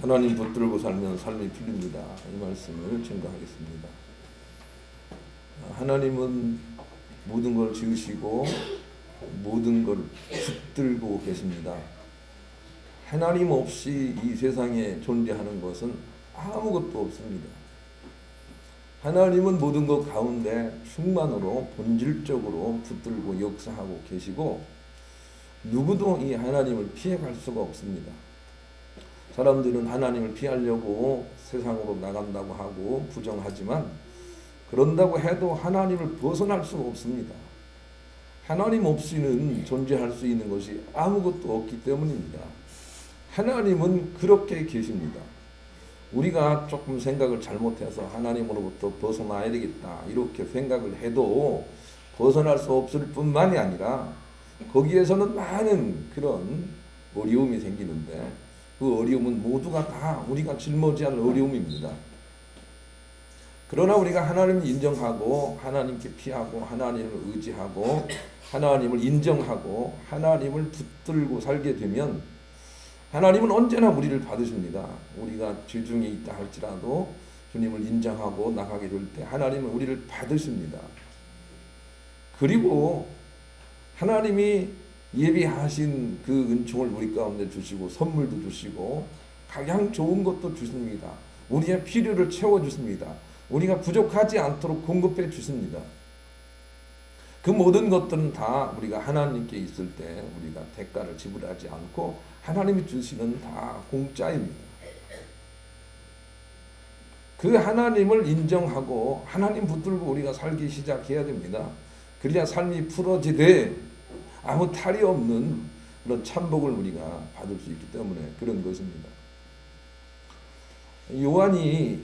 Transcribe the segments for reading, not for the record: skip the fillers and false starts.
하나님 붙들고 살면 삶이 풀립니다. 이 말씀을 증거하겠습니다. 하나님은 모든 걸 지으시고 모든 걸 붙들고 계십니다. 하나님 없이 이 세상에 존재하는 것은 아무것도 없습니다. 하나님은 모든 것 가운데 충만으로 본질적으로 붙들고 역사하고 계시고 누구도 이 하나님을 피해갈 수가 없습니다. 사람들은 하나님을 피하려고 세상으로 나간다고 하고 부정하지만 그런다고 해도 하나님을 벗어날 수가 없습니다. 하나님 없이는 존재할 수 있는 것이 아무것도 없기 때문입니다. 하나님은 그렇게 계십니다. 우리가 조금 생각을 잘못해서 하나님으로부터 벗어나야 되겠다 이렇게 생각을 해도 벗어날 수 없을 뿐만이 아니라 거기에서는 많은 그런 어려움이 생기는데 그 어려움은 모두가 다 우리가 짊어져야 할 어려움입니다. 그러나 우리가 하나님을 인정하고 하나님께 피하고 하나님을 의지하고 하나님을 인정하고 하나님을 붙들고 살게 되면 하나님은 언제나 우리를 받으십니다. 우리가 죄 중에 있다 할지라도 주님을 인정하고 나가게 될 때 하나님은 우리를 받으십니다. 그리고 하나님이 예비하신 그 은총을 우리 가운데 주시고 선물도 주시고 가장 좋은 것도 주십니다. 우리의 필요를 채워주십니다. 우리가 부족하지 않도록 공급해 주십니다. 그 모든 것들은 다 우리가 하나님께 있을 때 우리가 대가를 지불하지 않고 하나님이 주시는 다 공짜입니다. 그 하나님을 인정하고 하나님 붙들고 우리가 살기 시작해야 됩니다. 그래야 삶이 풀어지되 아무 탈이 없는 그런 참복을 우리가 받을 수 있기 때문에 그런 것입니다. 요한이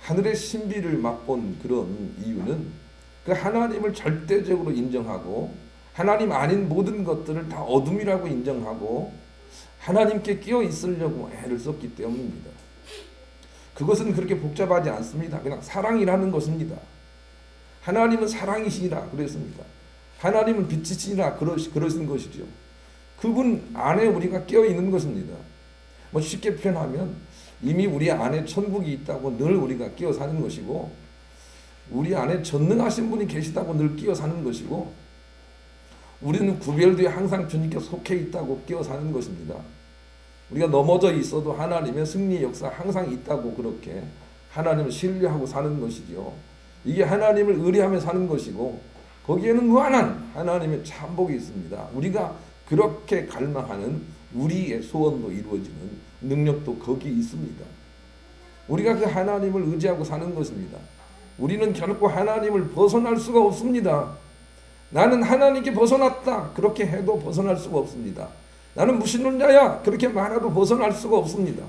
하늘의 신비를 맛본 그런 이유는 그 하나님을 절대적으로 인정하고 하나님 아닌 모든 것들을 다 어둠이라고 인정하고 하나님께 끼어 있으려고 애를 썼기 때문입니다. 그것은 그렇게 복잡하지 않습니다. 그냥 사랑이라는 것입니다. 하나님은 사랑이시라 그랬습니다. 하나님은 빛이시라 그러신 것이죠. 그분 안에 우리가 끼어 있는 것입니다. 뭐 쉽게 표현하면 이미 우리 안에 천국이 있다고 늘 우리가 끼어 사는 것이고 우리 안에 전능하신 분이 계시다고 늘 끼어 사는 것이고 우리는 구별되어 항상 주님께 속해 있다고 끼어 사는 것입니다. 우리가 넘어져 있어도 하나님의 승리의 역사 항상 있다고 그렇게 하나님을 신뢰하고 사는 것이죠. 이게 하나님을 의뢰하며 사는 것이고 거기에는 무한한 하나님의 참복이 있습니다. 우리가 그렇게 갈망하는 우리의 소원도 이루어지는 능력도 거기 있습니다. 우리가 그 하나님을 의지하고 사는 것입니다. 우리는 결코 하나님을 벗어날 수가 없습니다. 나는 하나님께 벗어났다 그렇게 해도 벗어날 수가 없습니다. 나는 무신론자야 그렇게 말해도 벗어날 수가 없습니다.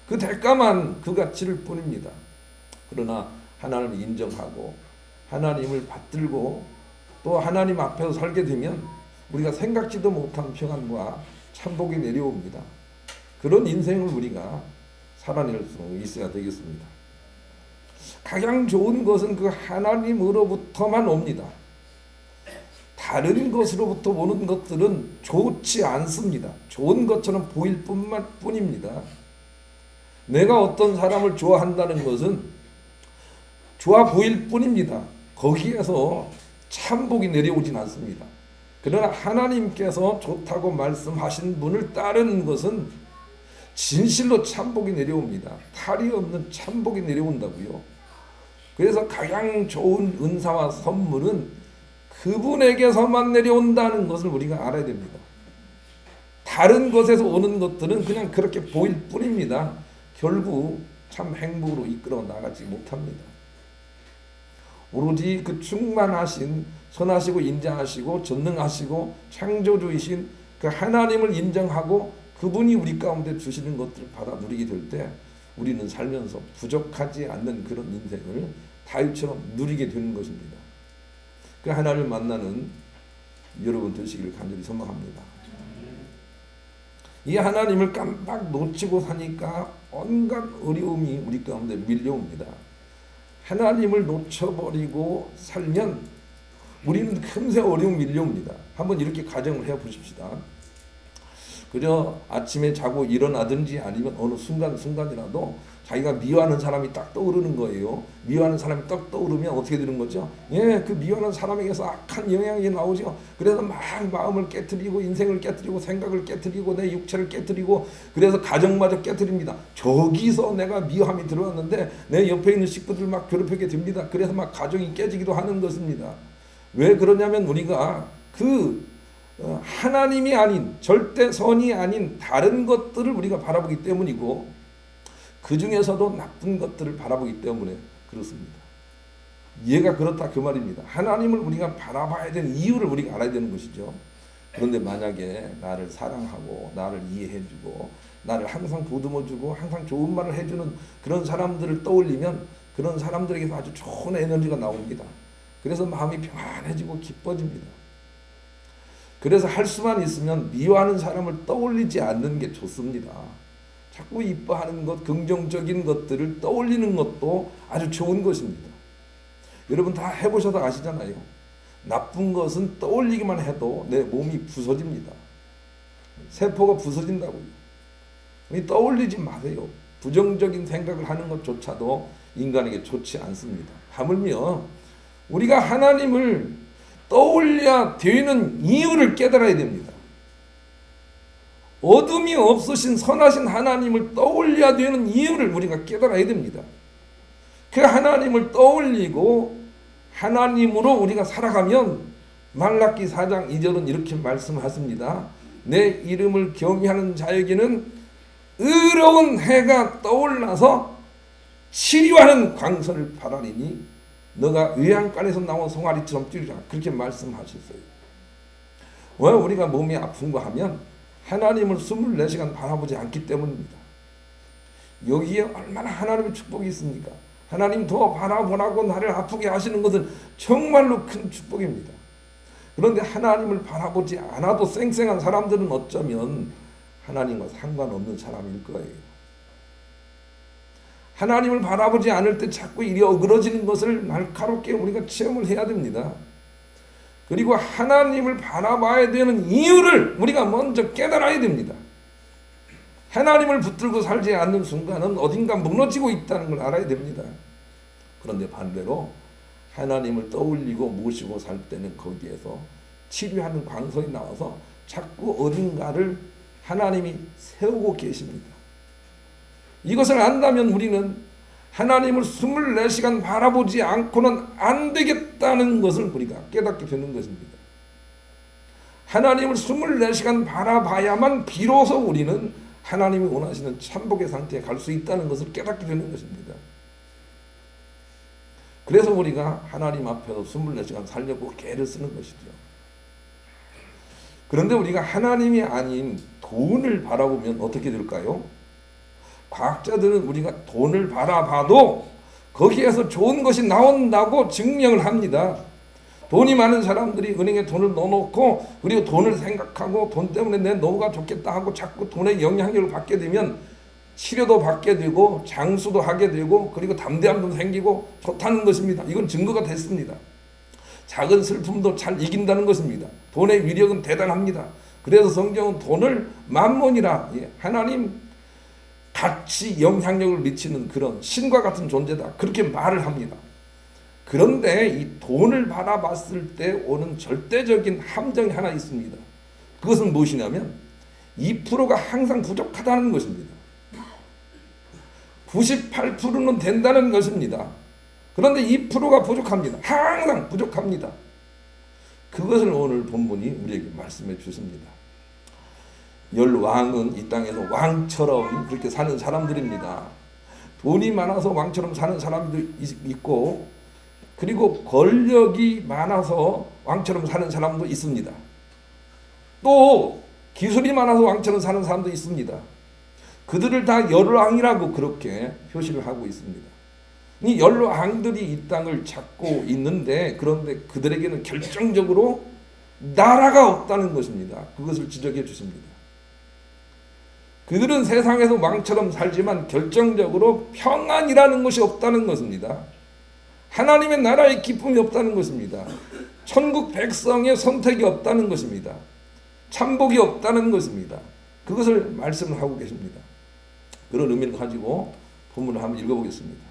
그 대가만 그가 치를 뿐입니다. 그러나 하나님을 인정하고 하나님을 받들고 또 하나님 앞에서 살게 되면 우리가 생각지도 못한 평안과 참복이 내려옵니다. 그런 인생을 우리가 살아낼 수 있어야 되겠습니다. 가장 좋은 것은 그 하나님으로부터만 옵니다. 다른 것으로부터 오는 것들은 좋지 않습니다. 좋은 것처럼 보일 뿐입니다. 내가 어떤 사람을 좋아한다는 것은 좋아 보일 뿐입니다. 거기에서 참복이 내려오진 않습니다. 그러나 하나님께서 좋다고 말씀하신 분을 따르는 것은 진실로 참복이 내려옵니다. 탈이 없는 참복이 내려온다고요. 그래서 가장 좋은 은사와 선물은 그분에게서만 내려온다는 것을 우리가 알아야 됩니다. 다른 것에서 오는 것들은 그냥 그렇게 보일 뿐입니다. 결국 참 행복으로 이끌어 나가지 못합니다. 오로지 그 충만하신 선하시고 인자하시고 전능하시고 창조주이신 그 하나님을 인정하고 그분이 우리 가운데 주시는 것들을 받아 누리게 될 때 우리는 살면서 부족하지 않는 그런 인생을 다윗처럼 누리게 되는 것입니다. 그 하나님을 만나는 여러분 되시기를 간절히 소망합니다. 이 하나님을 깜빡 놓치고 사니까 온갖 어려움이 우리 가운데 밀려옵니다. 하나님을 놓쳐버리고 살면 우리는 금세 어려움 밀려옵니다. 한번 이렇게 가정을 해보십시다. 그저 아침에 자고 일어나든지 아니면 어느 순간이라도 자기가 미워하는 사람이 딱 떠오르는 거예요. 미워하는 사람이 딱 떠오르면 어떻게 되는 거죠? 예, 그 미워하는 사람에게서 악한 영향이 나오죠. 그래서 막 마음을 깨트리고 인생을 깨트리고 생각을 깨트리고 내 육체를 깨트리고 그래서 가정마저 깨트립니다. 저기서 내가 미워함이 들어왔는데 내 옆에 있는 식구들 막 괴롭히게 됩니다. 그래서 막 가정이 깨지기도 하는 것입니다. 왜 그러냐면 우리가 하나님이 아닌 절대 선이 아닌 다른 것들을 우리가 바라보기 때문이고 그 중에서도 나쁜 것들을 바라보기 때문에 그렇습니다. 이해가 그렇다 그 말입니다. 하나님을 우리가 바라봐야 되는 이유를 우리가 알아야 되는 것이죠. 그런데 만약에 나를 사랑하고 나를 이해해주고 나를 항상 보듬어주고 항상 좋은 말을 해주는 그런 사람들을 떠올리면 그런 사람들에게서 아주 좋은 에너지가 나옵니다. 그래서 마음이 평안해지고 기뻐집니다. 그래서 할 수만 있으면 미워하는 사람을 떠올리지 않는 게 좋습니다. 자꾸 이뻐하는 것, 긍정적인 것들을 떠올리는 것도 아주 좋은 것입니다. 여러분 다 해보셔서 아시잖아요. 나쁜 것은 떠올리기만 해도 내 몸이 부서집니다. 세포가 부서진다고요. 떠올리지 마세요. 부정적인 생각을 하는 것조차도 인간에게 좋지 않습니다. 하물며 우리가 하나님을 떠올려야 되는 이유를 깨달아야 됩니다. 어둠이 없으신 선하신 하나님을 떠올려야 되는 이유를 우리가 깨달아야 됩니다. 그 하나님을 떠올리고 하나님으로 우리가 살아가면 말라기 4장 2절은 이렇게 말씀하십니다. 내 이름을 경외하는 자에게는 의로운 해가 떠올라서 치료하는 광선을 바라리니 너가 외양간에서 나온 송아리처럼 뛰리라. 그렇게 말씀하셨어요. 왜 우리가 몸이 아픈가 하면 하나님을 24시간 바라보지 않기 때문입니다. 여기에 얼마나 하나님의 축복이 있습니까? 하나님 더 바라보라고 나를 아프게 하시는 것은 정말로 큰 축복입니다. 그런데 하나님을 바라보지 않아도 쌩쌩한 사람들은 어쩌면 하나님과 상관없는 사람일 거예요. 하나님을 바라보지 않을 때 자꾸 일이 어그러지는 것을 날카롭게 우리가 체험을 해야 됩니다. 그리고 하나님을 바라봐야 되는 이유를 우리가 먼저 깨달아야 됩니다. 하나님을 붙들고 살지 않는 순간은 어딘가 무너지고 있다는 걸 알아야 됩니다. 그런데 반대로 하나님을 떠올리고 모시고 살 때는 거기에서 치료하는 광선이 나와서 자꾸 어딘가를 하나님이 세우고 계십니다. 이것을 안다면 우리는 하나님을 24시간 바라보지 않고는 안 되겠다는 것을 우리가 깨닫게 되는 것입니다. 하나님을 24시간 바라봐야만 비로소 우리는 하나님이 원하시는 참복의 상태에 갈 수 있다는 것을 깨닫게 되는 것입니다. 그래서 우리가 하나님 앞에서 24시간 살려고 애를 쓰는 것이죠. 그런데 우리가 하나님이 아닌 돈을 바라보면 어떻게 될까요? 과학자들은 우리가 돈을 바라봐도 거기에서 좋은 것이 나온다고 증명을 합니다. 돈이 많은 사람들이 은행에 돈을 넣어놓고 그리고 돈을 생각하고 돈 때문에 내 노후가 좋겠다 하고 자꾸 돈의 영향력을 받게 되면 치료도 받게 되고 장수도 하게 되고 그리고 담대함도 생기고 좋다는 것입니다. 이건 증거가 됐습니다. 작은 슬픔도 잘 이긴다는 것입니다. 돈의 위력은 대단합니다. 그래서 성경은 돈을 만몬이라 하나님 같이 영향력을 미치는 그런 신과 같은 존재다. 그렇게 말을 합니다. 그런데 이 돈을 바라봤을 때 오는 절대적인 함정이 하나 있습니다. 그것은 무엇이냐면 2%가 항상 부족하다는 것입니다. 98%는 된다는 것입니다. 그런데 2%가 부족합니다. 항상 부족합니다. 그것을 오늘 본문이 우리에게 말씀해 주십니다. 10왕은 이 땅에서 왕처럼 그렇게 사는 사람들입니다. 돈이 많아서 왕처럼 사는 사람도 있고 그리고 권력이 많아서 왕처럼 사는 사람도 있습니다. 또 기술이 많아서 왕처럼 사는 사람도 있습니다. 그들을 다 열왕이라고 그렇게 표시를 하고 있습니다. 이 열왕들이 이 땅을 잡고 있는데 그런데 그들에게는 결정적으로 나라가 없다는 것입니다. 그것을 지적해 주십니다. 그들은 세상에서 왕처럼 살지만 결정적으로 평안이라는 것이 없다는 것입니다. 하나님의 나라의 기쁨이 없다는 것입니다. 천국 백성의 선택이 없다는 것입니다. 참복이 없다는 것입니다. 그것을 말씀을 하고 계십니다. 그런 의미를 가지고 본문을 한번 읽어보겠습니다.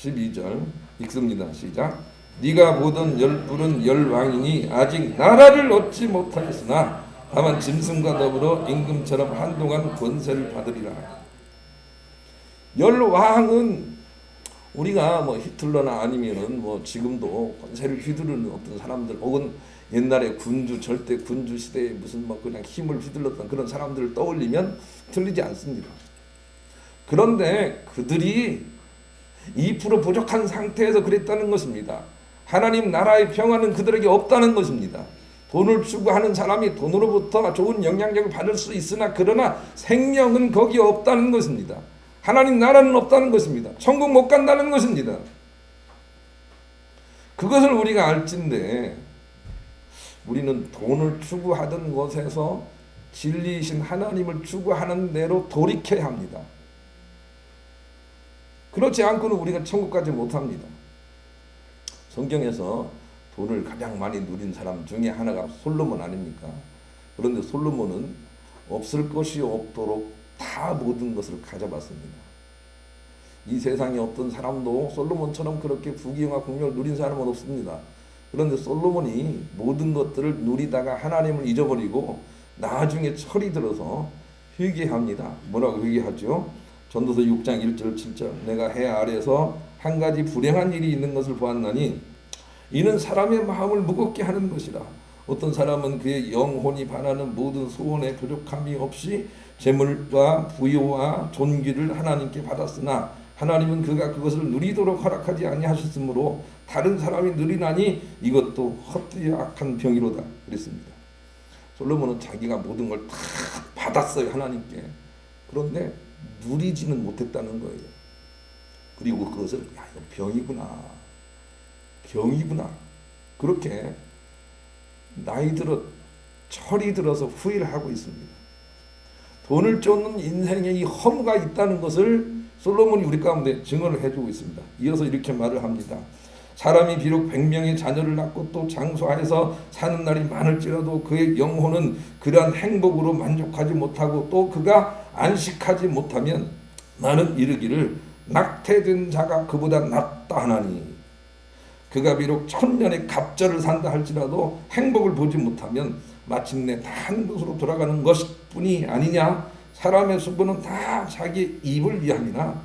12절 읽습니다. 시작. 네가 보던 열불은 열왕이니 아직 나라를 얻지 못하였으나 다만 짐승과 더불어 임금처럼 한동안 권세를 받으리라. 열왕은 우리가 뭐 히틀러나 아니면은 뭐 지금도 권세를 휘두르는 어떤 사람들, 혹은 옛날에 군주, 절대 군주 시대에 무슨 뭐 그냥 힘을 휘둘렀던 그런 사람들을 떠올리면 틀리지 않습니다. 그런데 그들이 2% 부족한 상태에서 그랬다는 것입니다. 하나님 나라의 평화는 그들에게 없다는 것입니다. 돈을 추구하는 사람이 돈으로부터 좋은 영향력을 받을 수 있으나 그러나 생명은 거기에 없다는 것입니다. 하나님 나라는 없다는 것입니다. 천국 못 간다는 것입니다. 그것을 우리가 알진데 우리는 돈을 추구하던 곳에서 진리이신 하나님을 추구하는 대로 돌이켜야 합니다. 그렇지 않고는 우리가 천국 가지 못합니다. 성경에서 돈을 가장 많이 누린 사람 중에 하나가 솔로몬 아닙니까? 그런데 솔로몬은 없을 것이 없도록 다 모든 것을 가져봤습니다. 이 세상에 어떤 사람도 솔로몬처럼 그렇게 부귀영화 국력을 누린 사람은 없습니다. 그런데 솔로몬이 모든 것들을 누리다가 하나님을 잊어버리고 나중에 철이 들어서 회개합니다. 뭐라고 회개하죠? 전도서 6장 1절 7절 내가 해 아래에서 한 가지 불행한 일이 있는 것을 보았나니 이는 사람의 마음을 무겁게 하는 것이라. 어떤 사람은 그의 영혼이 바라는 모든 소원에 부족함이 없이 재물과 부유와 존귀를 하나님께 받았으나 하나님은 그가 그것을 누리도록 허락하지 아니하셨으므로 다른 사람이 누리나니 이것도 헛되이 악한 병이로다 그랬습니다. 솔로몬은 자기가 모든 걸 다 받았어요, 하나님께. 그런데 누리지는 못했다는 거예요. 그리고 그것을 야, 이거 병이구나 그렇게 나이 들어 철이 들어서 후회를 하고 있습니다. 돈을 쫓는 인생에 이 허무가 있다는 것을 솔로몬이 우리 가운데 증언을 해주고 있습니다. 이어서 이렇게 말을 합니다. 사람이 비록 100명의 자녀를 낳고 또 장수하여서 사는 날이 많을지라도 그의 영혼은 그러한 행복으로 만족하지 못하고 또 그가 안식하지 못하면 나는 이르기를 낙태된 자가 그보다 낫다 하나니 그가 비록 1000년의 갑절을 산다 할지라도 행복을 보지 못하면 마침내 다 한 곳으로 돌아가는 것뿐이 아니냐. 사람의 수고는 다 자기 입을 위함이나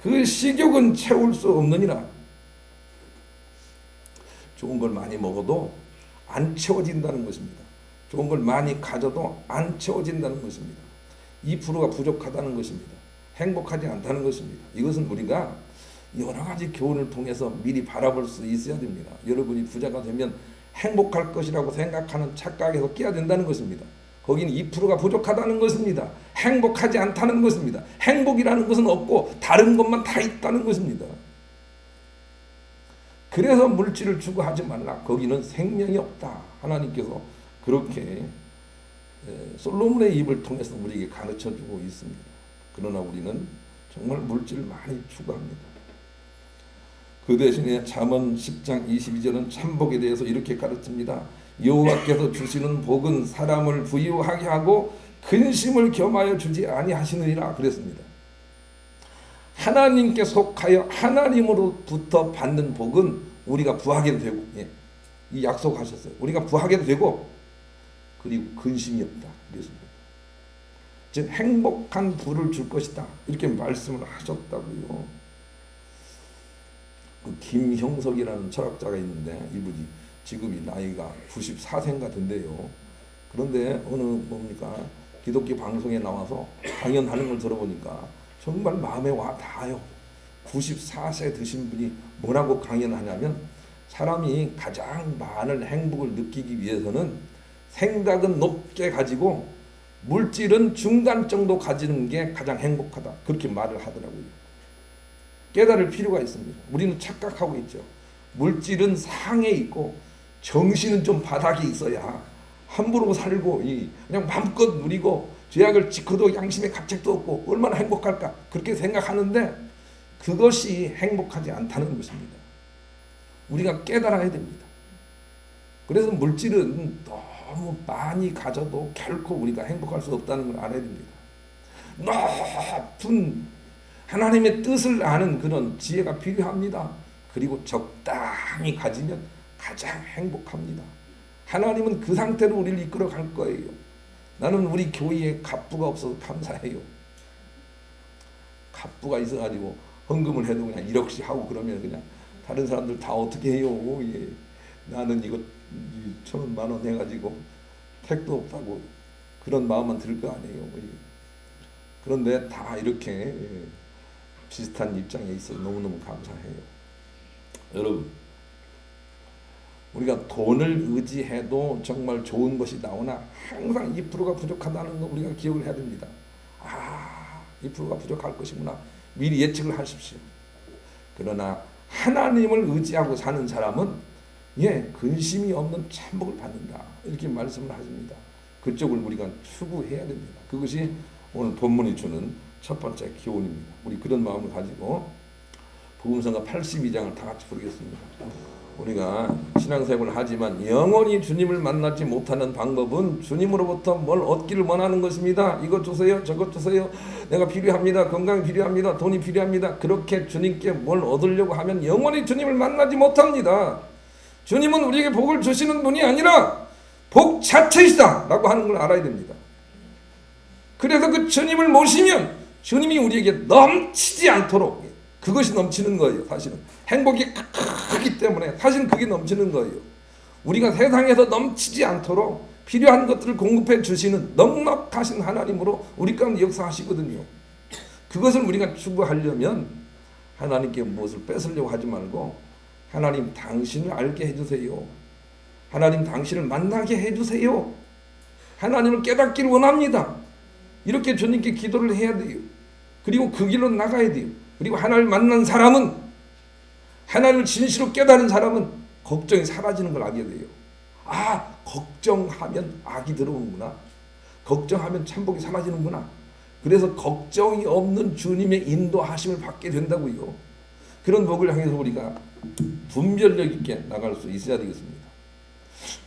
그 식욕은 채울 수 없느니라. 좋은 걸 많이 먹어도 안 채워진다는 것입니다. 좋은 걸 많이 가져도 안 채워진다는 것입니다. 2%가 부족하다는 것입니다. 행복하지 않다는 것입니다. 이것은 우리가 여러 가지 교훈을 통해서 미리 바라볼 수 있어야 됩니다. 여러분이 부자가 되면 행복할 것이라고 생각하는 착각에서 깨야 된다는 것입니다. 거기는 2%가 부족하다는 것입니다. 행복하지 않다는 것입니다. 행복이라는 것은 없고 다른 것만 다 있다는 것입니다. 그래서 물질을 추구하지 말라. 거기는 생명이 없다. 하나님께서 그렇게 솔로몬의 입을 통해서 우리에게 가르쳐주고 있습니다. 그러나 우리는 정말 물질을 많이 추구합니다. 그 대신에 잠언 10장 22절은 참복에 대해서 이렇게 가르칩니다. 여호와께서 주시는 복은 사람을 부유하게 하고 근심을 겸하여 주지 아니하시느니라 그랬습니다. 하나님께 속하여 하나님으로부터 받는 복은 우리가 부하게 되고, 이 약속하셨어요. 우리가 부하게 되고 그리고 근심이 없다 그랬습니다. 즉 행복한 부를 줄 것이다 이렇게 말씀을 하셨다고요. 그 김형석이라는 철학자가 있는데 이분이 지금이 나이가 94세인가 된대요. 그런데 어느 뭡니까 기독교 방송에 나와서 강연하는 걸 들어보니까 정말 마음에 와 닿아요. 94세 드신 분이 뭐라고 강연하냐면 사람이 가장 많은 행복을 느끼기 위해서는 생각은 높게 가지고 물질은 중간 정도 가지는 게 가장 행복하다 그렇게 말을 하더라고요. 깨달을 필요가 있습니다. 우리는 착각하고 있죠. 물질은 상에 있고 정신은 좀 바닥에 있어야 함부로 살고 그냥 마음껏 누리고 죄악을 지켜도 양심의 가책도 없고 얼마나 행복할까 그렇게 생각하는데 그것이 행복하지 않다는 것입니다. 우리가 깨달아야 됩니다. 그래서 물질은 너무 많이 가져도 결코 우리가 행복할 수 없다는 걸 알아야 됩니다. 높은 하나님의 뜻을 아는 그런 지혜가 필요합니다. 그리고 적당히 가지면 가장 행복합니다. 하나님은 그 상태로 우리를 이끌어 갈 거예요. 나는 우리 교회에 갑부가 없어서 감사해요. 갑부가 있어가지고 헌금을 해도 그냥 1억씩 하고 그러면 그냥 다른 사람들 다 어떻게 해요? 예. 나는 이거 1,000원, 10,000원 해가지고 택도 없다고 그런 마음만 들 거 아니에요. 예. 그런데 다 이렇게 비슷한 입장에 있어 너무너무 감사해요. 여러분, 우리가 돈을 의지해도 정말 좋은 것이 나오나 항상 2%가 부족하다는 거 우리가 기억을 해야 됩니다. 2%가 부족할 것이구나. 미리 예측을 하십시오. 그러나 하나님을 의지하고 사는 사람은 근심이 없는 천복을 받는다. 이렇게 말씀을 하십니다. 그쪽을 우리가 추구해야 됩니다. 그것이 오늘 본문이 주는 첫 번째 교훈입니다. 우리 그런 마음을 가지고 복음성가 82장을 다 같이 부르겠습니다. 우리가 신앙생활을 하지만 영원히 주님을 만나지 못하는 방법은 주님으로부터 뭘 얻기를 원하는 것입니다. 이것 주세요, 저것 주세요, 내가 필요합니다, 건강이 필요합니다, 돈이 필요합니다. 그렇게 주님께 뭘 얻으려고 하면 영원히 주님을 만나지 못합니다. 주님은 우리에게 복을 주시는 분이 아니라 복 자체이시다 라고 하는 걸 알아야 됩니다. 그래서 그 주님을 모시면 주님이 우리에게 넘치지 않도록, 그것이 넘치는 거예요. 사실은 행복이 크기 때문에 사실은 그게 넘치는 거예요. 우리가 세상에서 넘치지 않도록 필요한 것들을 공급해 주시는 넉넉하신 하나님으로 우리 가운데 역사하시거든요. 그것을 우리가 추구하려면 하나님께 무엇을 뺏으려고 하지 말고 하나님 당신을 알게 해주세요. 하나님 당신을 만나게 해주세요. 하나님을 깨닫기를 원합니다. 이렇게 주님께 기도를 해야 돼요. 그리고 그 길로 나가야 돼요. 그리고 하나님을 만난 사람은, 하나님을 진실로 깨달은 사람은 걱정이 사라지는 걸 알게 돼요. 걱정하면 악이 들어오는구나. 걱정하면 천복이 사라지는구나. 그래서 걱정이 없는 주님의 인도하심을 받게 된다고요. 그런 복을 향해서 우리가 분별력 있게 나갈 수 있어야 되겠습니다.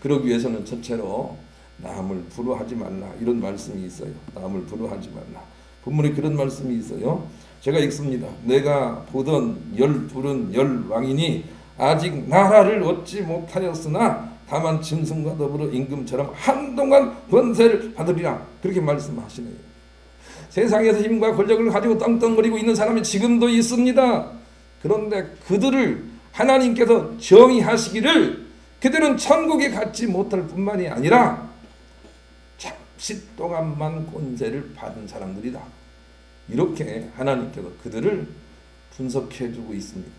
그러기 위해서는 첫째로 남을 부러워하지 말라, 이런 말씀이 있어요. 남을 부러워하지 말라. 본문에 그런 말씀이 있어요. 제가 읽습니다. 내가 보던 12은 10왕이니 아직 나라를 얻지 못하였으나 다만 짐승과 더불어 임금처럼 한동안 권세를 받으리라. 그렇게 말씀하시네요. 세상에서 힘과 권력을 가지고 떵떵거리고 있는 사람이 지금도 있습니다. 그런데 그들을 하나님께서 정의하시기를 그들은 천국에 갖지 못할 뿐만이 아니라 잠시 동안만 권세를 받은 사람들이다. 이렇게 하나님께서 그들을 분석해주고 있습니다.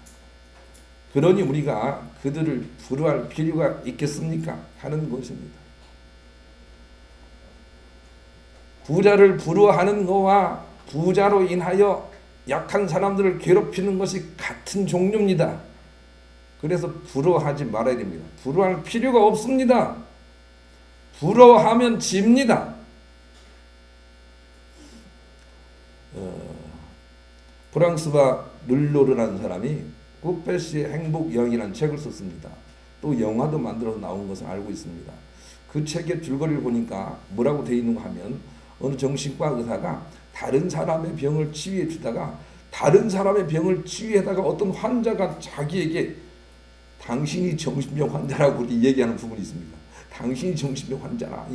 그러니 우리가 그들을 부러워할 필요가 있겠습니까? 하는 것입니다. 부자를 부러워하는 것과 부자로 인하여 약한 사람들을 괴롭히는 것이 같은 종류입니다. 그래서 부러워하지 말아야 됩니다. 부러워할 필요가 없습니다. 부러워하면 집니다. 프랑스바 르로르라는 사람이 꾸페시의 행복여행이라는 책을 썼습니다. 또 영화도 만들어서 나온 것을 알고 있습니다. 그 책의 줄거리를 보니까 뭐라고 되어 있는가 하면 어느 정신과 의사가 다른 사람의 병을 치유해 주다가 다른 사람의 병을 치유하다가 어떤 환자가 자기에게 당신이 정신병 환자라고 얘기하는 부분이 있습니다. 당신이 정신병 환자라.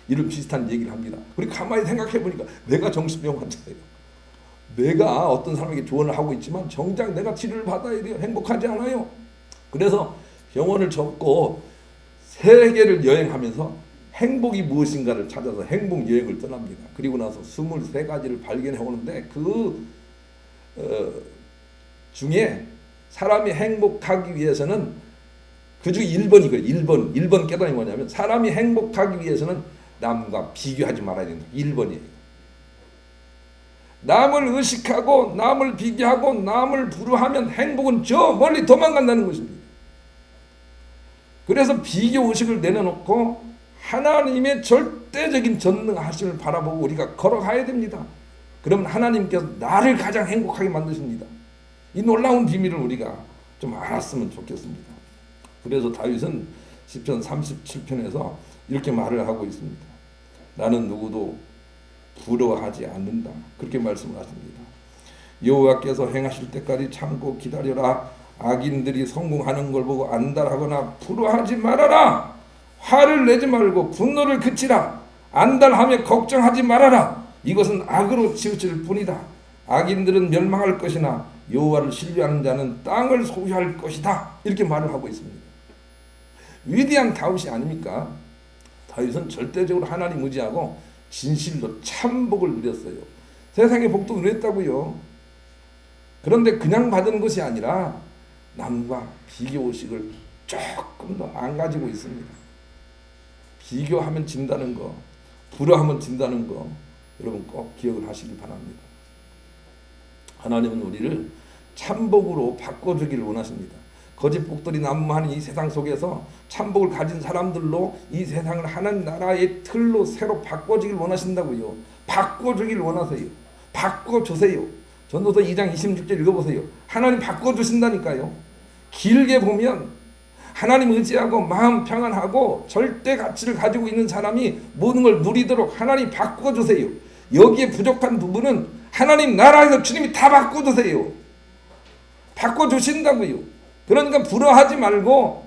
이런 비슷한 얘기를 합니다. 우리 가만히 생각해 보니까 내가 정신병 환자예요. 내가 어떤 사람에게 조언을 하고 있지만 정작 내가 치료를 받아야 돼요. 행복하지 않아요. 그래서 병원을 접고 세계를 여행하면서 행복이 무엇인가를 찾아서 행복 여행을 떠납니다. 그리고 나서 23가지를 발견해 오는데 그 중에 사람이 행복하기 위해서는 그중 1번이 그래요. 1번 깨달음이 뭐냐면 사람이 행복하기 위해서는 남과 비교하지 말아야 된다. 1번이에요. 남을 의식하고 남을 비교하고 남을 부러워하면 행복은 저 멀리 도망간다는 것입니다. 그래서 비교의식을 내려놓고 하나님의 절대적인 전능하심을 바라보고 우리가 걸어가야 됩니다. 그러면 하나님께서 나를 가장 행복하게 만드십니다. 이 놀라운 비밀을 우리가 좀 알았으면 좋겠습니다. 그래서 다윗은 시편 37편에서 이렇게 말을 하고 있습니다. 나는 누구도 부러워하지 않는다. 그렇게 말씀을 하십니다. 여호와께서 행하실 때까지 참고 기다려라. 악인들이 성공하는 걸 보고 안달하거나 부러워하지 말아라. 화를 내지 말고 분노를 그치라. 안달하며 걱정하지 말아라. 이것은 악으로 치우칠 뿐이다. 악인들은 멸망할 것이나 여호와를 신뢰하는 자는 땅을 소유할 것이다. 이렇게 말을 하고 있습니다. 위대한 다윗이 아닙니까? 다윗은 절대적으로 하나님 의지하고 진실로 참복을 누렸어요. 세상의 복도 누렸다고요. 그런데 그냥 받은 것이 아니라 남과 비교의식을 조금 더 안 가지고 있습니다. 비교하면 진다는 거, 부러하면 진다는 거, 여러분 꼭 기억을 하시기 바랍니다. 하나님은 우리를 참복으로 바꿔주기를 원하십니다. 거짓 복들이 난무하는 이 세상 속에서 참복을 가진 사람들로 이 세상을 하나님 나라의 틀로 새로 바꿔주길 원하신다고요. 바꿔주길 원하세요. 바꿔주세요. 전도서 2장 26절 읽어보세요. 하나님 바꿔주신다니까요. 길게 보면 하나님 의지하고 마음 평안하고 절대 가치를 가지고 있는 사람이 모든 걸 누리도록 하나님 바꿔주세요. 여기에 부족한 부분은 하나님 나라에서 주님이 다 바꿔주세요. 바꿔주신다고요. 그러니까 부러워하지 말고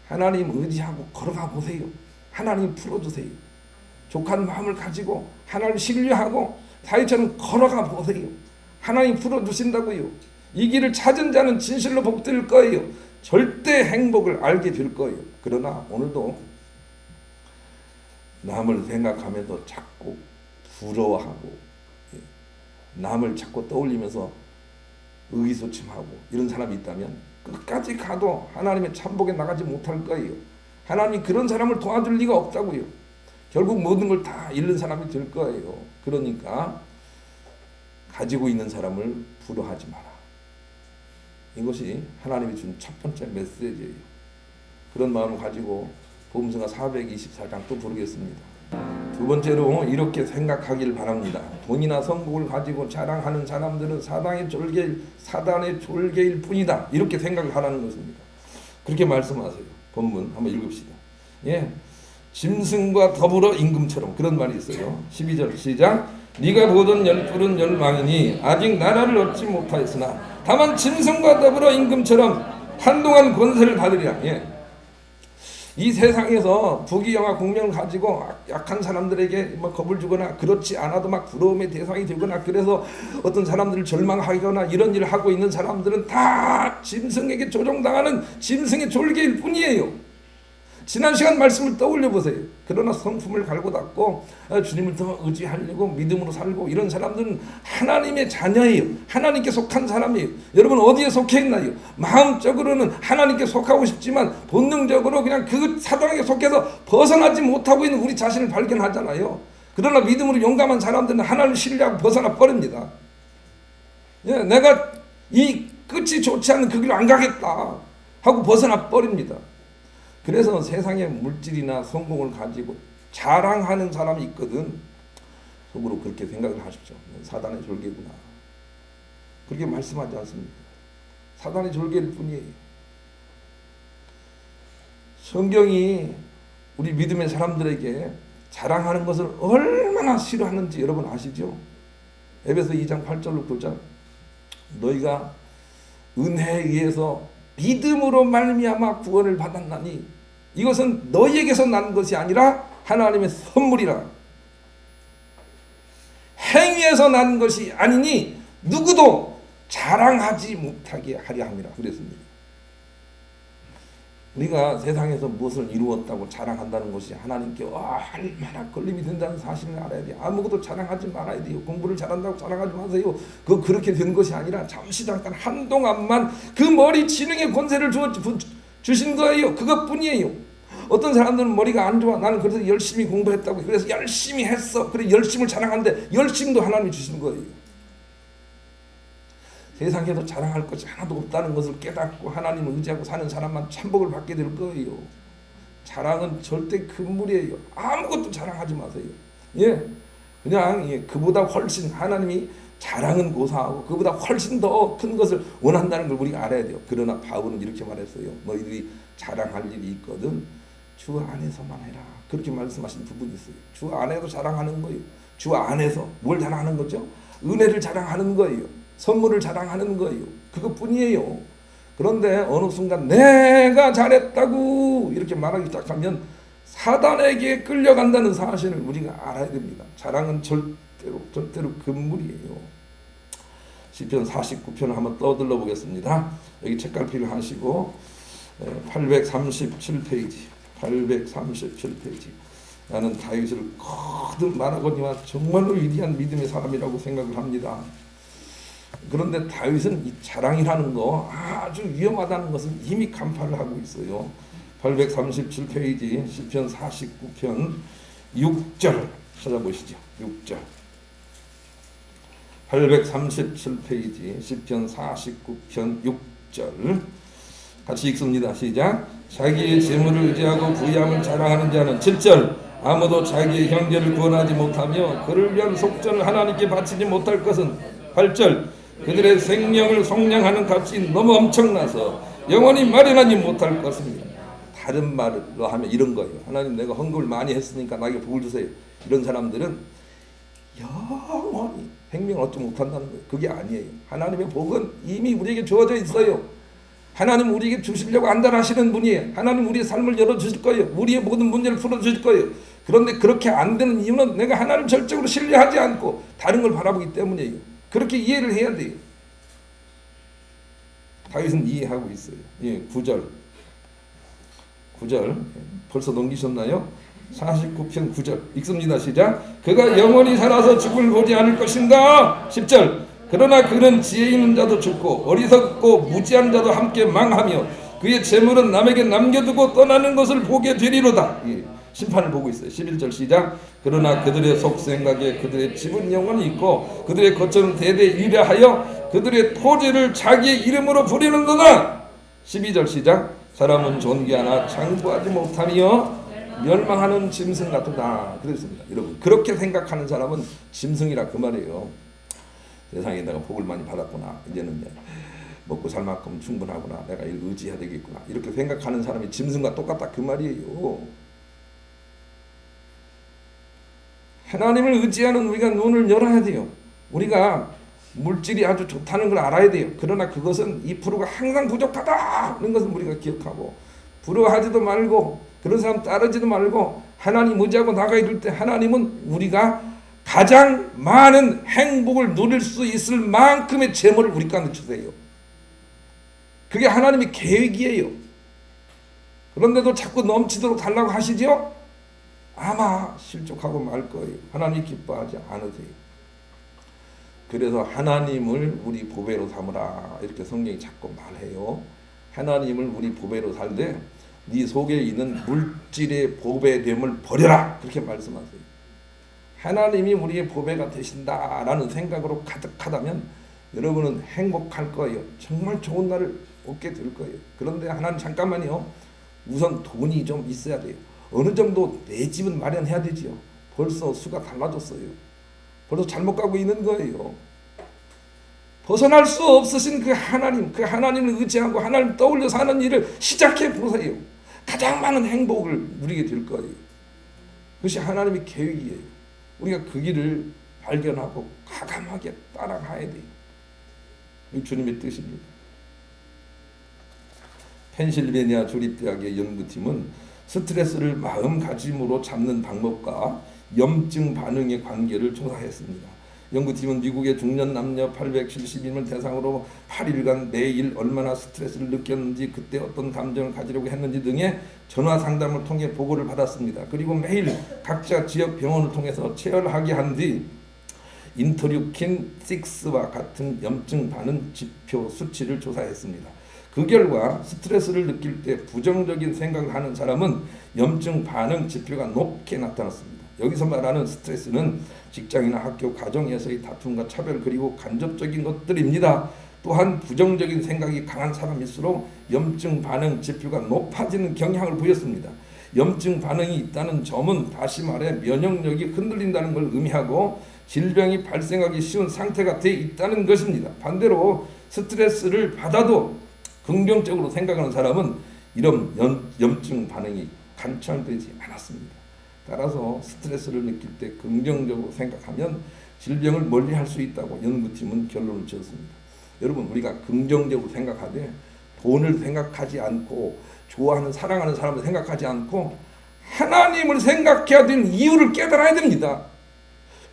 하나님 의지하고 걸어가 보세요. 하나님 풀어주세요. 족한 마음을 가지고 하나님 신뢰하고 다윗처럼 걸어가 보세요. 하나님 풀어주신다고요. 이 길을 찾은 자는 진실로 복될 거예요. 절대 행복을 알게 될 거예요. 그러나 오늘도 남을 생각하면서 자꾸 부러워하고 남을 자꾸 떠올리면서 의기소침하고 이런 사람이 있다면 끝까지 가도 하나님의 참복에 나가지 못할 거예요. 하나님이 그런 사람을 도와줄 리가 없다고요. 결국 모든 걸 다 잃는 사람이 될 거예요. 그러니까 가지고 있는 사람을 부러워하지 마라. 이것이 하나님이 준 첫 번째 메시지예요. 그런 마음을 가지고 복음서가 424장 또 부르겠습니다. 두 번째로 이렇게 생각하길 바랍니다. 돈이나 성공을 가지고 자랑하는 사람들은 사단의 졸개일 뿐이다. 이렇게 생각을 하라는 것입니다. 그렇게 말씀하세요. 본문 한번 읽읍시다. 예, 짐승과 더불어 임금처럼 그런 말이 있어요. 12절 시작. 네가 보던 열불은 열망이니 아직 나라를 얻지 못하였으나 다만 짐승과 더불어 임금처럼 한동안 권세를 받으리라. 예. 이 세상에서 부귀영화 공명을 가지고 약한 사람들에게 겁을 주거나 그렇지 않아도 막 부러움의 대상이 되거나 그래서 어떤 사람들을 절망하거나 이런 일을 하고 있는 사람들은 다 짐승에게 조종당하는 짐승의 졸개일 뿐이에요. 지난 시간 말씀을 떠올려 보세요. 그러나 성품을 갈고 닦고 주님을 더 의지하려고 믿음으로 살고 이런 사람들은 하나님의 자녀예요. 하나님께 속한 사람이에요. 여러분 어디에 속해 있나요? 마음적으로는 하나님께 속하고 싶지만 본능적으로 그냥 그 사단에게 속해서 벗어나지 못하고 있는 우리 자신을 발견하잖아요. 그러나 믿음으로 용감한 사람들은 하나님을 신뢰하고 벗어나 버립니다. 예, 내가 이 끝이 좋지 않은 그 길로 안 가겠다 하고 벗어나 버립니다. 그래서 세상의 물질이나 성공을 가지고 자랑하는 사람이 있거든. 속으로 그렇게 생각을 하십시오. 사단의 졸개구나. 그렇게 말씀하지 않습니다. 사단의 졸개일 뿐이에요. 성경이 우리 믿음의 사람들에게 자랑하는 것을 얼마나 싫어하는지 여러분 아시죠? 에베소 2장 8절로 9절 너희가 은혜에 의해서 믿음으로 말미암아 구원을 받았나니 이것은 너희에게서 난 것이 아니라 하나님의 선물이라. 행위에서 난 것이 아니니 누구도 자랑하지 못하게 하려 함이라 그랬습니다. 우리가 세상에서 무엇을 이루었다고 자랑한다는 것이 하나님께 얼마나 걸림이 된다는 사실을 알아야 돼요. 아무것도 자랑하지 말아야 돼요. 공부를 잘한다고 자랑하지 마세요. 그렇게 된 것이 아니라 잠시 잠깐 한동안만 그 머리 지능의 권세를 주신 거예요. 그것뿐이에요. 어떤 사람들은 머리가 안 좋아. 나는 그래서 열심히 공부했다고. 그래서 열심히 했어. 그래 열심을 자랑하는데 열심도 하나님이 주신 거예요. 세상에도 자랑할 것이 하나도 없다는 것을 깨닫고 하나님을 의지하고 사는 사람만 참복을 받게 될 거예요. 자랑은 절대 금물이에요. 아무것도 자랑하지 마세요. 예, 그냥 그보다 훨씬 하나님이 자랑은 고사하고 그보다 훨씬 더 큰 것을 원한다는 걸 우리가 알아야 돼요. 그러나 바울은 이렇게 말했어요. 너희들이 자랑할 일이 있거든 주 안에서만 해라. 그렇게 말씀하신 부분이 있어요. 주 안에서 자랑하는 거예요. 주 안에서 뭘 자랑하는 거죠? 은혜를 자랑하는 거예요. 선물을 자랑하는 거예요. 그것뿐이에요. 그런데 어느 순간 내가 잘했다고 이렇게 말하기 시작하면 사단에게 끌려간다는 사실을 우리가 알아야 됩니다. 자랑은 절대로 금물이에요. 시편 49편을 한번 떠들러 보겠습니다. 여기 책갈피를 하시고 837페이지 837페이지 나는 다윗을 거듭 말하거니와 정말로 위대한 믿음의 사람이라고 생각을 합니다. 그런데 다윗은 이 자랑이라는 거 아주 위험하다는 것을 이미 간파를 하고 있어요. 837페이지 시편 49편 6절 찾아보시죠. 6절 837페이지 시편 49편 6절 같이 읽습니다. 시작. 자기의 재물을 의지하고 부유함을 자랑하는 자는 7절 아무도 자기의 형제를 구원하지 못하며 그를 위한 속전을 하나님께 바치지 못할 것은 8절 그들의 생명을 속량하는 값이 너무 엄청나서 영원히 마련하지 못할 것입니다. 다른 말로 하면 이런 거예요. 하나님 내가 헌금을 많이 했으니까 나에게 복을 주세요. 이런 사람들은 영원히 생명을 얻지 못한다는 거예요. 그게 아니에요. 하나님의 복은 이미 우리에게 주어져 있어요. 하나님 우리에게 주시려고 안달하시는 분이에요. 하나님 우리의 삶을 열어주실 거예요. 우리의 모든 문제를 풀어주실 거예요. 그런데 그렇게 안 되는 이유는 내가 하나님 절적으로 신뢰하지 않고 다른 걸 바라보기 때문이에요. 그렇게 이해를 해야 돼요. 다윗은 이해하고 있어요. 9절 벌써 넘기셨나요? 49편 9절 읽습니다. 시작. 그가 영원히 살아서 죽을 보지 않을 것인가. 10절 그러나 그는 지혜 있는 자도 죽고 어리석고 무지한 자도 함께 망하며 그의 재물은 남에게 남겨두고 떠나는 것을 보게 되리로다. 심판을 보고 있어요. 11절 시작. 그러나 그들의 속생각에 그들의 집은 영원히 있고 그들의 거처는 대대 유래하여 그들의 토지를 자기의 이름으로 부리는도다. 12절 시작. 사람은 존귀하나 장구하지 못하며 멸망하는 짐승 같다. 그랬습니다. 여러분 그렇게 생각하는 사람은 짐승이라 그 말이에요. 세상에 내가 복을 많이 받았구나. 이제는 먹고 살 만큼 충분하구나. 내가 이걸 의지해야 되겠구나. 이렇게 생각하는 사람이 짐승과 똑같다 그 말이에요. 하나님을 의지하는 우리가 눈을 열어야 돼요. 우리가 물질이 아주 좋다는 걸 알아야 돼요. 그러나 그것은 2%가 항상 부족하다는 것을 우리가 기억하고 부러워하지도 말고 그런 사람 따르지도 말고 하나님 의지하고 나가야 될 때 하나님은 우리가 가장 많은 행복을 누릴 수 있을 만큼의 재물을 우리 가운데 주세요. 그게 하나님의 계획이에요. 그런데도 자꾸 넘치도록 달라고 하시죠? 아마 실족하고 말 거예요. 하나님이 기뻐하지 않으세요. 그래서 하나님을 우리 보배로 삼으라 이렇게 성경이 자꾸 말해요. 하나님을 우리 보배로 살되 네 속에 있는 물질의 보배됨을 버려라 그렇게 말씀하세요. 하나님이 우리의 보배가 되신다라는 생각으로 가득하다면 여러분은 행복할 거예요. 정말 좋은 날을 얻게 될 거예요. 그런데 하나님 잠깐만요. 우선 돈이 좀 있어야 돼요. 어느 정도 내 집은 마련해야 되지요. 벌써 수가 달라졌어요. 벌써 잘못 가고 있는 거예요. 벗어날 수 없으신 그 하나님을 의지하고 하나님 떠올려 사는 일을 시작해 보세요. 가장 많은 행복을 누리게 될 거예요. 그것이 하나님의 계획이에요. 우리가 그 길을 발견하고 과감하게 따라가야 돼요. 이 주님의 뜻입니다. 펜실베니아 주립대학의 연구팀은 스트레스를 마음가짐으로 잡는 방법과 염증 반응의 관계를 조사했습니다. 연구팀은 미국의 중년 남녀 870인을 대상으로 8일간 매일 얼마나 스트레스를 느꼈는지 그때 어떤 감정을 가지려고 했는지 등의 전화 상담을 통해 보고를 받았습니다. 그리고 매일 각자 지역 병원을 통해서 체열하게 한 뒤 인터류킨 6와 같은 염증 반응 지표 수치를 조사했습니다. 그 결과 스트레스를 느낄 때 부정적인 생각을 하는 사람은 염증 반응 지표가 높게 나타났습니다. 여기서 말하는 스트레스는 직장이나 학교, 가정에서의 다툼과 차별 그리고 간접적인 것들입니다. 또한 부정적인 생각이 강한 사람일수록 염증 반응 지표가 높아지는 경향을 보였습니다. 염증 반응이 있다는 점은 다시 말해 면역력이 흔들린다는 걸 의미하고 질병이 발생하기 쉬운 상태가 돼 있다는 것입니다. 반대로 스트레스를 받아도 긍정적으로 생각하는 사람은 이런 염증 반응이 관찰되지 않았습니다. 따라서 스트레스를 느낄 때 긍정적으로 생각하면 질병을 멀리할 수 있다고 연구팀은 결론을 지었습니다. 여러분, 우리가 긍정적으로 생각하되 돈을 생각하지 않고 좋아하는 사랑하는 사람을 생각하지 않고 하나님을 생각해야 되는 이유를 깨달아야 됩니다.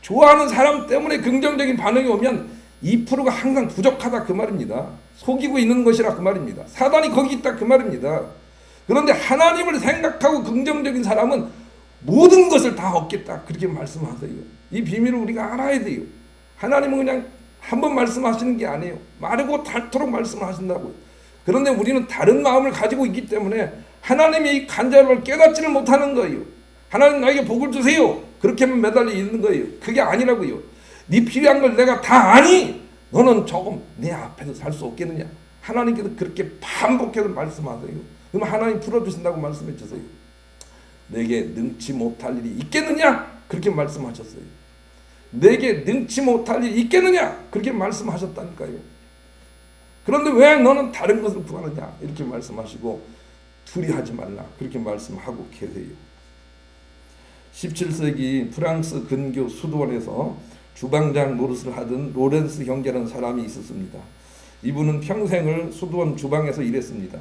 좋아하는 사람 때문에 긍정적인 반응이 오면 2%가 항상 부족하다 그 말입니다. 속이고 있는 것이라 그 말입니다. 사단이 거기 있다 그 말입니다. 그런데 하나님을 생각하고 긍정적인 사람은 모든 것을 다 얻겠다 그렇게 말씀하세요. 이 비밀을 우리가 알아야 돼요. 하나님은 그냥 한 번 말씀하시는 게 아니에요. 마르고 닳도록 말씀하신다고요. 그런데 우리는 다른 마음을 가지고 있기 때문에 하나님의 이 간절함을 깨닫지를 못하는 거예요. 하나님 나에게 복을 주세요. 그렇게만 매달려 있는 거예요. 그게 아니라고요. 네 필요한 걸 내가 다 아니. 너는 조금 내 앞에서 살 수 없겠느냐. 하나님께서 그렇게 반복해서 말씀하세요. 그럼 하나님 풀어주신다고 말씀해 주세요. 내게 능치 못할 일이 있겠느냐? 그렇게 말씀하셨어요. 내게 능치 못할 일이 있겠느냐? 그렇게 말씀하셨다니까요. 그런데 왜 너는 다른 것을 구하느냐? 이렇게 말씀하시고 두려워하지 말라 그렇게 말씀하고 계세요. 17세기 프랑스 근교 수도원에서 주방장 노릇을 하던 로렌스 형제라는 사람이 있었습니다. 이분은 평생을 수도원 주방에서 일했습니다.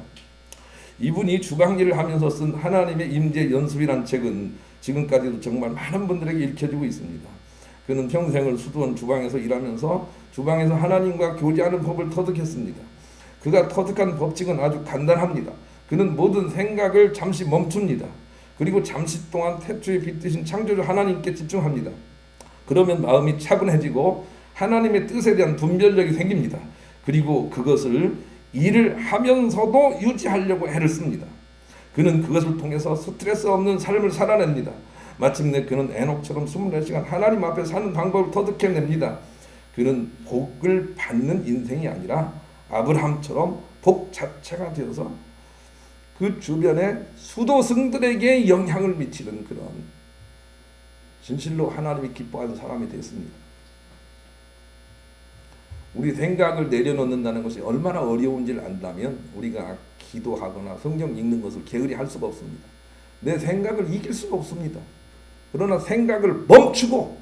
이분이 주방 일을 하면서 쓴 하나님의 임재 연습이라는 책은 지금까지도 정말 많은 분들에게 읽혀지고 있습니다. 그는 평생을 수도원 주방에서 일하면서 주방에서 하나님과 교제하는 법을 터득했습니다. 그가 터득한 법칙은 아주 간단합니다. 그는 모든 생각을 잠시 멈춥니다. 그리고 잠시 동안 태초에 빗드신 창조주 하나님께 집중합니다. 그러면 마음이 차분해지고 하나님의 뜻에 대한 분별력이 생깁니다. 그리고 그것을 일을 하면서도 유지하려고 애를 씁니다. 그는 그것을 통해서 스트레스 없는 삶을 살아냅니다. 마침내 그는 에녹처럼 24시간 하나님 앞에 사는 방법을 터득해냅니다. 그는 복을 받는 인생이 아니라 아브라함처럼 복 자체가 되어서 그 주변의 수도승들에게 영향을 미치는 그런 진실로 하나님이 기뻐하는 사람이 됐습니다. 우리 생각을 내려놓는다는 것이 얼마나 어려운지를 안다면 우리가 기도하거나 성경 읽는 것을 게으리 할 수가 없습니다. 내 생각을 이길 수가 없습니다. 그러나 생각을 멈추고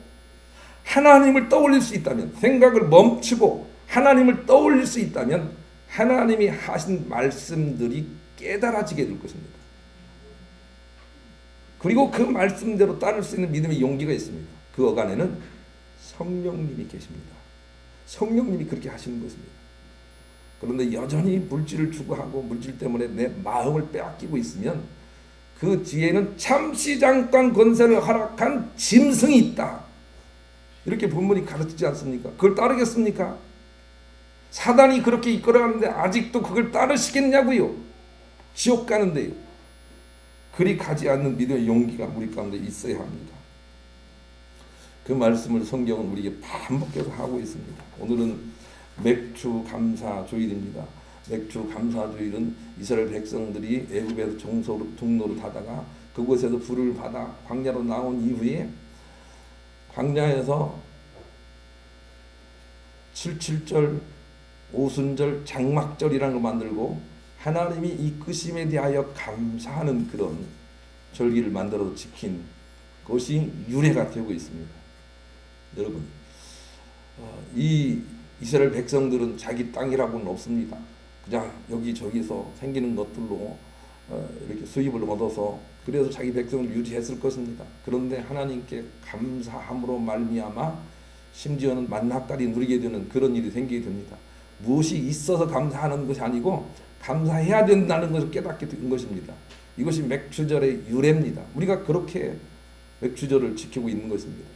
하나님을 떠올릴 수 있다면, 생각을 멈추고 하나님을 떠올릴 수 있다면 하나님이 하신 말씀들이 깨달아지게 될 것입니다. 그리고 그 말씀대로 따를 수 있는 믿음의 용기가 있습니다. 그 어간에는 성령님이 계십니다. 성령님이 그렇게 하시는 것입니다. 그런데 여전히 물질을 추구하고 물질 때문에 내 마음을 빼앗기고 있으면 그 뒤에는 잠시 잠깐 권세를 허락한 짐승이 있다. 이렇게 본문이 가르치지 않습니까? 그걸 따르겠습니까? 사단이 그렇게 이끌어가는데 아직도 그걸 따르시겠냐고요. 지옥 가는데요. 그리 가지 않는 믿음의 용기가 우리 가운데 있어야 합니다. 그 말씀을 성경은 우리에게 반복해서 하고 있습니다. 오늘은 맥주 감사 주일입니다. 맥주 감사 주일은 이스라엘 백성들이 애굽에서 종로로 타다가 그곳에서 불을 받아 광야로 나온 이후에 광야에서 77절, 오순절, 장막절이라는 걸 만들고 하나님이 이끄심에 대하여 감사하는 그런 절기를 만들어 지킨 것이 유래가 되고 있습니다. 여러분, 이 이스라엘 백성들은 자기 땅이라고는 없습니다. 그냥 여기저기서 생기는 것들로 이렇게 수입을 얻어서 그래서 자기 백성을 유지했을 것입니다. 그런데 하나님께 감사함으로 말미암아 심지어는 만나까지 누리게 되는 그런 일이 생기게 됩니다. 무엇이 있어서 감사하는 것이 아니고 감사해야 된다는 것을 깨닫게 된 것입니다. 이것이 맥주절의 유래입니다. 우리가 그렇게 맥주절을 지키고 있는 것입니다.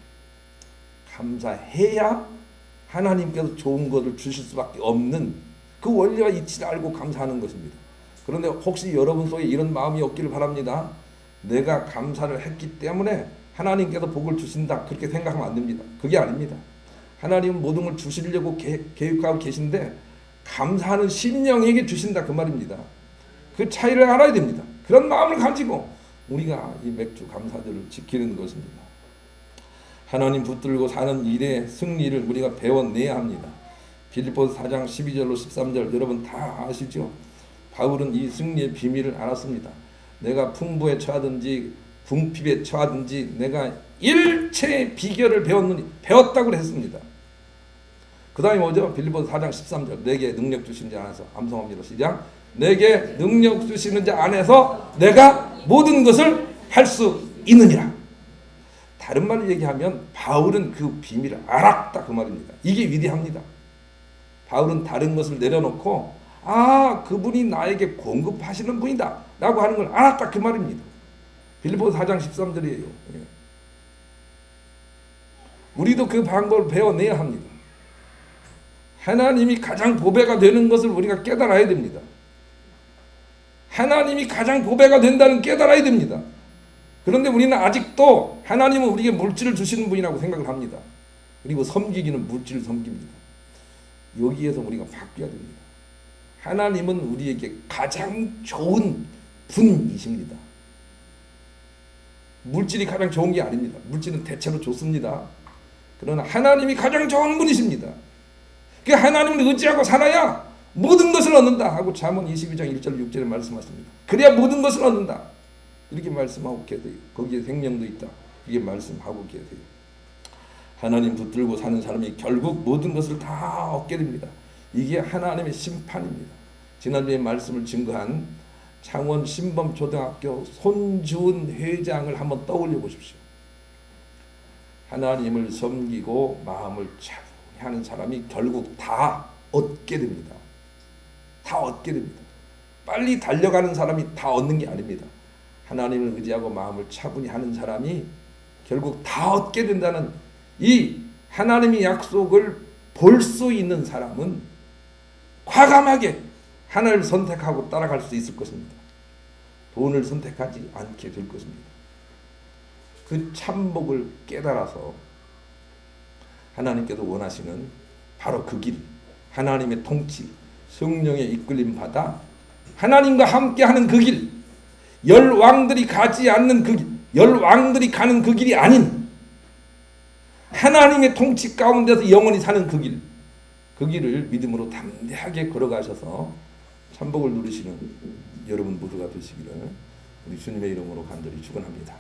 감사해야 하나님께서 좋은 것을 주실 수밖에 없는 그 원리와 이치를 알고 감사하는 것입니다. 그런데 혹시 여러분 속에 이런 마음이 없기를 바랍니다. 내가 감사를 했기 때문에 하나님께서 복을 주신다 그렇게 생각하면 안 됩니다. 그게 아닙니다. 하나님은 모든 걸 주시려고 계획하고 계신데 감사하는 심령에게 주신다 그 말입니다. 그 차이를 알아야 됩니다. 그런 마음을 가지고 우리가 이 맥주 감사절을 지키는 것입니다. 하나님 붙들고 사는 일의 승리를 우리가 배워내야 합니다. 빌립보서 4장 12절로 13절 여러분 다 아시죠? 바울은 이 승리의 비밀을 알았습니다. 내가 풍부에 처하든지 궁핍에 처하든지 내가 일체의 비결을 배웠다고 했습니다. 그 다음에 뭐죠? 빌립보서 4장 13절 내게 능력 주신 자 안에서 암송합니다. 시작. 내게 능력 주시는 자 안에서 내가 모든 것을 할 수 있느니라. 다른 말로 얘기하면 바울은 그 비밀을 알았다 그 말입니다. 이게 위대합니다. 바울은 다른 것을 내려놓고 그분이 나에게 공급하시는 분이다 라고 하는 걸 알았다 그 말입니다. 빌립보서 4장 13절이에요. 우리도 그 방법을 배워내야 합니다. 하나님이 가장 보배가 되는 것을 우리가 깨달아야 됩니다. 하나님이 가장 보배가 된다는 깨달아야 됩니다. 그런데 우리는 아직도 하나님은 우리에게 물질을 주시는 분이라고 생각을 합니다. 그리고 섬기기는 물질을 섬깁니다. 여기에서 우리가 바뀌어야 됩니다. 하나님은 우리에게 가장 좋은 분이십니다. 물질이 가장 좋은 게 아닙니다. 물질은 대체로 좋습니다. 그러나 하나님이 가장 좋은 분이십니다. 그 하나님을 의지하고 살아야 모든 것을 얻는다 하고 잠언 22장 1절 6절에 말씀하십니다. 그래야 모든 것을 얻는다. 이렇게 말씀하고 계세요. 거기에 생명도 있다. 이게 말씀하고 계세요. 하나님 붙들고 사는 사람이 결국 모든 것을 다 얻게 됩니다. 이게 하나님의 심판입니다. 지난주에 말씀을 증거한 창원 신범초등학교 손주은 회장을 한번 떠올려 보십시오. 하나님을 섬기고 마음을 차분히 하는 사람이 결국 다 얻게 됩니다. 다 얻게 됩니다. 빨리 달려가는 사람이 다 얻는 게 아닙니다. 하나님을 의지하고 마음을 차분히 하는 사람이 결국 다 얻게 된다는 이 하나님의 약속을 볼 수 있는 사람은 과감하게 하나님을 선택하고 따라갈 수 있을 것입니다. 돈을 선택하지 않게 될 것입니다. 그 참복을 깨달아서 하나님께서 원하시는 바로 그 길, 하나님의 통치, 성령의 이끌림 받아 하나님과 함께하는 그 길, 열 왕들이 가지 않는 그 길, 열 왕들이 가는 그 길이 아닌 하나님의 통치 가운데서 영원히 사는 그 길, 그 길을 믿음으로 담대하게 걸어가셔서 참복을 누리시는 여러분 모두가 되시기를 우리 주님의 이름으로 간절히 축원합니다.